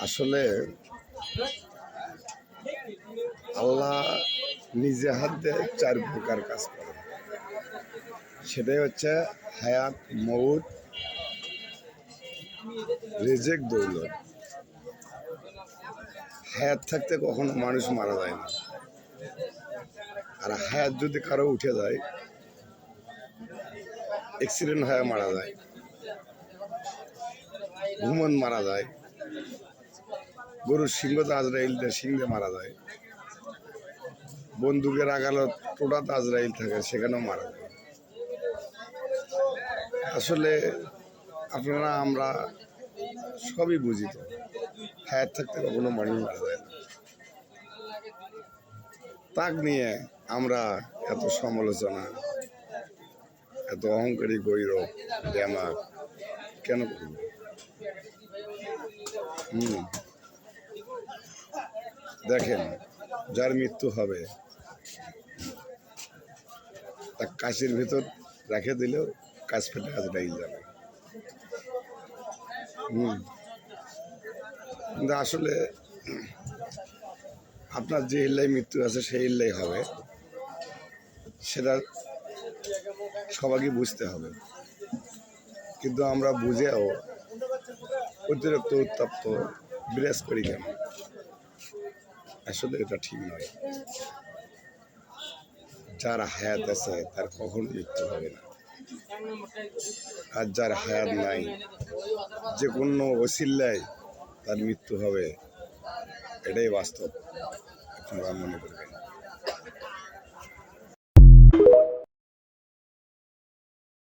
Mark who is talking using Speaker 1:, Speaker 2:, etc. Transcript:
Speaker 1: আসলে আল্লাহ নিজে হাত দিয়ে 4 প্রকার কাজ করে। সেটাই হচ্ছে হায়াত, মউত, রিজিক, দৌলত। হায়াত থাকতে কখনো মানুষ মারা যায় না, আর হায়াত যদি কারো উঠে যায়, অ্যাক্সিডেন্ট হয়ে মারা যায়, ঘুমন মারা যায়, গরুর সিংহতে আজরাইল সিংহে মারা যায়, বন্দুকের আগালত টোটাতে আজরাইল থাকে, সেখানেও মারা যায়। আসলে আপনারা আমরা সবই বুঝি, তো হায়াত থাকতে কখনো মানুষ মারা যায় না। তাক নিয়ে আমরা এত সমালোচনা, এত অহংকারী গৌরব ড্যামার কেন করব? দেখেন, যার মৃত্যু হবে তা কাশির ভিতর রেখে দিলেও কাজ ফেটে কাজটাই যাবে। কিন্তু আসলে আপনার যে ইল্লাই মৃত্যু আছে সেই ইল্লাই হবে, সেটা সবাইকে বুঝতে হবে। কিন্তু আমরা বুঝেও অতিরিক্ত উত্তপ্ত বিরাজ করি কেন? আসলে এটা ঠিক নয়। যার হায়াত আছে তার কখনো মৃত্যু হবে না, আর যার হায়াত নাই যে কোনো ওসিল্লায় তার মৃত্যু হবে, এটাই বাস্তব, আপনারা মনে করবেন।